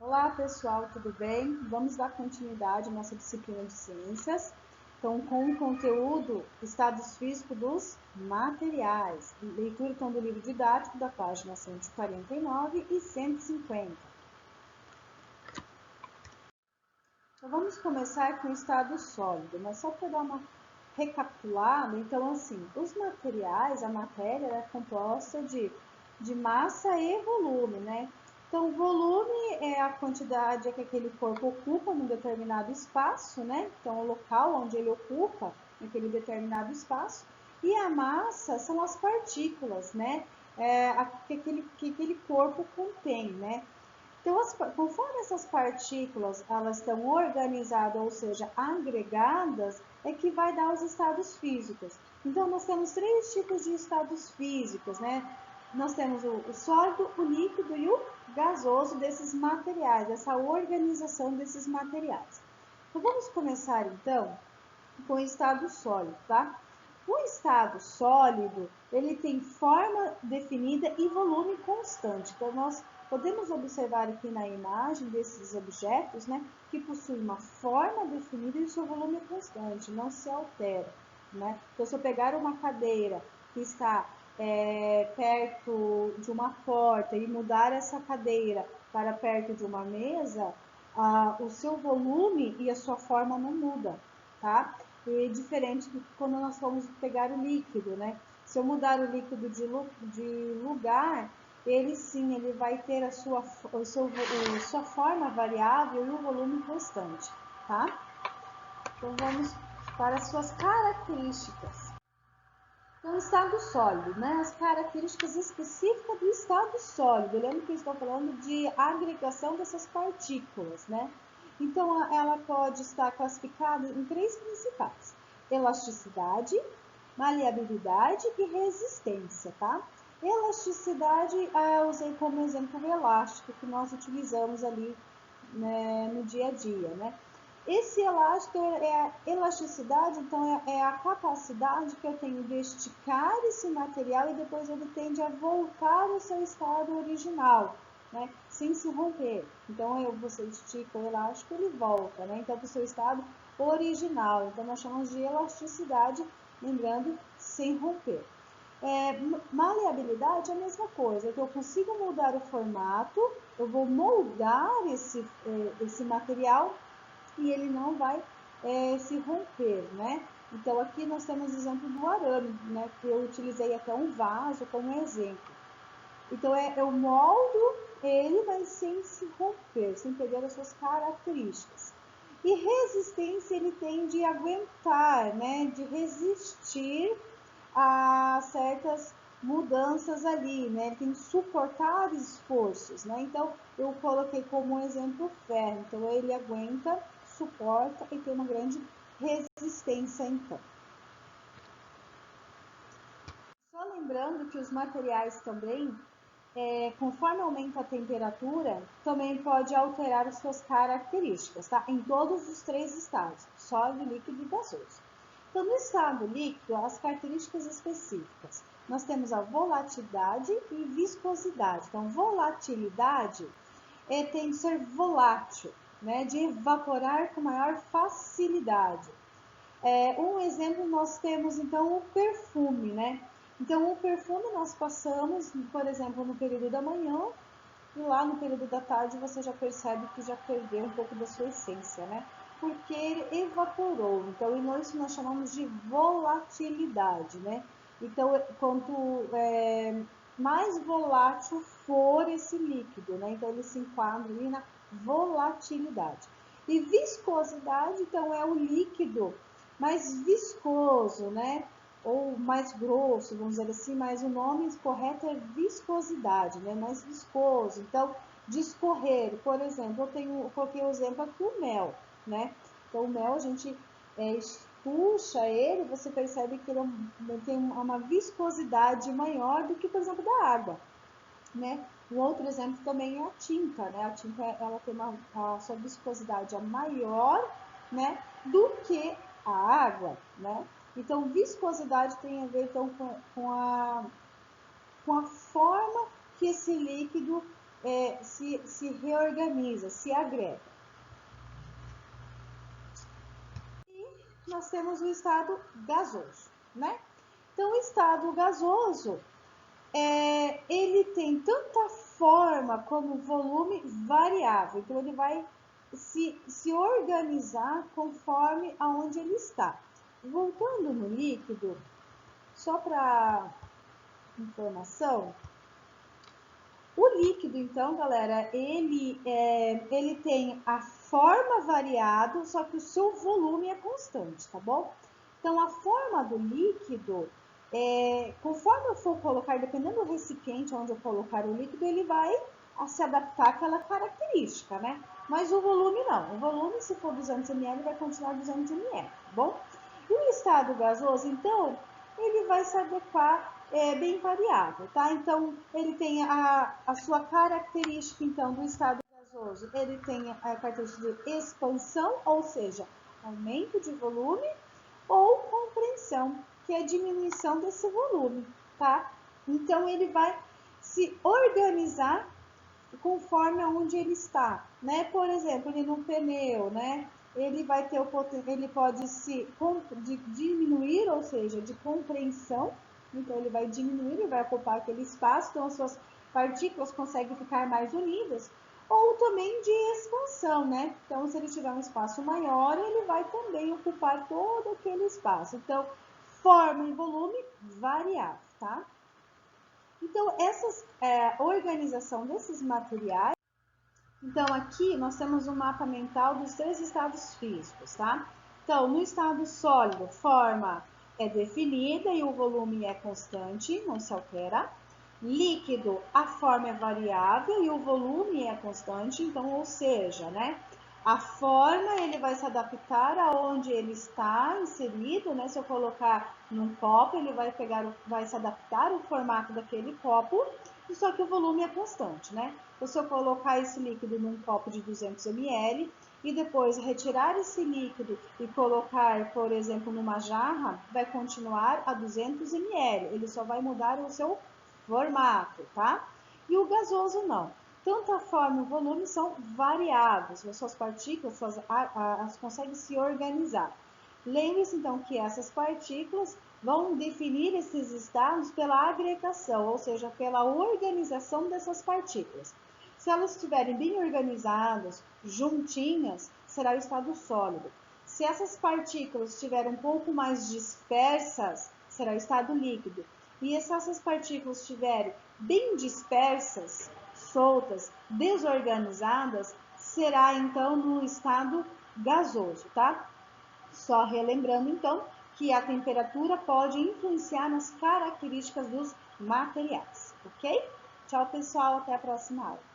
Olá pessoal, tudo bem? Vamos dar continuidade à nossa disciplina de ciências. Então, com o conteúdo Estados Físicos dos Materiais. Leitura então do livro didático da página 149 e 150. Então, vamos começar com o estado sólido, mas só para dar uma recapitulada, então assim, os materiais, a matéria é composta de massa e volume, né? Então, volume é a quantidade que aquele corpo ocupa num determinado espaço, né? Então, o local onde ele ocupa naquele determinado espaço. E a massa são as partículas, né? Que aquele corpo contém, né? Então, conforme essas partículas elas estão organizadas, ou seja, agregadas, é que vai dar os estados físicos. Então, nós temos três tipos de estados físicos, né? Nós temos o sólido, o líquido e o gasoso desses materiais, dessa organização desses materiais. Então, vamos começar então com o estado sólido, tá? O estado sólido, ele tem forma definida e volume constante. Então, nós podemos observar aqui na imagem desses objetos, né, que possuem uma forma definida e o seu volume é constante, não se altera, né? Então, se eu pegar uma cadeira que está perto de uma porta e mudar essa cadeira para perto de uma mesa, o seu volume e a sua forma não muda, tá? E diferente do que quando nós vamos pegar o líquido, né? Se eu mudar o líquido de lugar, ele sim, ele vai ter a sua forma variável e o volume constante, tá? Então vamos para as suas características. Então, estado sólido, né? As características específicas do estado sólido. Lembra que eu estou falando de agregação dessas partículas, né? Então, ela pode estar classificada em três principais: elasticidade, maleabilidade e resistência, tá? Elasticidade, eu usei como exemplo o elástico que nós utilizamos ali, né, no dia a dia, né? Esse elástico é a elasticidade, então é a capacidade que eu tenho de esticar esse material e depois ele tende a voltar ao seu estado original, né? Sem se romper. Então você estica o elástico, ele volta, né? Então para o seu estado original. Então nós chamamos de elasticidade, lembrando, sem romper. Maleabilidade é a mesma coisa, que eu consigo mudar o formato, eu vou moldar esse material e ele não vai se romper, né? Então aqui nós temos o exemplo do arame, né? Que eu utilizei até um vaso como exemplo. Então eu moldo ele, mas sem se romper, sem perder as suas características. E resistência ele tem de aguentar, né? De resistir a certas mudanças ali, né? Ele tem que suportar esforços, né? Então eu coloquei como exemplo o ferro. Então ele aguenta, suporta e tem uma grande resistência então. Só lembrando que os materiais também, conforme aumenta a temperatura, também pode alterar as suas características, tá? Em todos os três estados, sólido, líquido e gasoso. Então, no estado líquido, as características específicas, nós temos a volatilidade e viscosidade. Então, volatilidade tem de ser volátil, né? De evaporar com maior facilidade. Um exemplo nós temos então o perfume, né? Então o perfume nós passamos, por exemplo, no período da manhã e lá no período da tarde você já percebe que já perdeu um pouco da sua essência, né? Porque ele evaporou. Então isso nós chamamos de volatilidade, né? Então quanto mais volátil for esse líquido, né? Então ele se enquadra ali na volatilidade. E viscosidade, então, é o líquido mais viscoso, né? Ou mais grosso, vamos dizer assim, mas o nome correto é viscosidade, né? Mais viscoso. Então, de escorrer, por exemplo, eu coloquei o exemplo aqui o mel, né? Então, o mel a gente puxa ele, você percebe que ele tem uma viscosidade maior do que, por exemplo, da água, né? Um outro exemplo também é a tinta, né? A tinta ela tem a sua viscosidade maior, né, do que a água, né? Então, viscosidade tem a ver então, com a forma que esse líquido se reorganiza, se agrega. E nós temos o estado gasoso, né? Então, o estado gasoso, ele tem tanta forma como volume variável. Então, ele vai se organizar conforme aonde ele está. Voltando no líquido, só para informação, o líquido, então, galera, ele tem a forma variada, só que o seu volume é constante, tá bom? Então, a forma do líquido, conforme eu for colocar, dependendo do recipiente onde eu colocar o líquido, ele vai se adaptar àquela característica, né? Mas o volume não. O volume, se for 200 ml, vai continuar 200 ml, tá bom? E o estado gasoso, então, ele vai se adequar bem variável, tá? Então, ele tem a sua característica, então, do estado gasoso. Ele tem a característica de expansão, ou seja, aumento de volume, ou compressão, que é a diminuição desse volume, tá? Então, ele vai se organizar conforme aonde ele está, né? Por exemplo, ele no pneu, né? Ele vai ter ele pode se diminuir, ou seja, de compreensão. Então ele vai diminuir, ele vai ocupar aquele espaço, então as suas partículas conseguem ficar mais unidas, ou também de expansão, né? Então se ele tiver um espaço maior, ele vai também ocupar todo aquele espaço. Então, forma e volume variável, tá? Então, essa organização desses materiais. Então, aqui nós temos um mapa mental dos 3 estados físicos, tá? Então, no estado sólido, forma é definida e o volume é constante, não se altera. Líquido, a forma é variável e o volume é constante, então, ou seja, né? A forma, ele vai se adaptar aonde ele está inserido, né? Se eu colocar num copo, ele vai se adaptar ao formato daquele copo, só que o volume é constante, né? Então, se eu colocar esse líquido num copo de 200 ml e depois retirar esse líquido e colocar, por exemplo, numa jarra, vai continuar a 200 ml, ele só vai mudar o seu formato, tá? E o gasoso não. Tanto a forma e o volume são variáveis, as suas partículas conseguem se organizar. Lembre-se, então, que essas partículas vão definir esses estados pela agregação, ou seja, pela organização dessas partículas. Se elas estiverem bem organizadas, juntinhas, será o estado sólido. Se essas partículas estiverem um pouco mais dispersas, será o estado líquido. E se essas partículas estiverem bem dispersas, soltas, desorganizadas, será então no estado gasoso, tá? Só relembrando então que a temperatura pode influenciar nas características dos materiais, ok? Tchau, pessoal, até a próxima aula.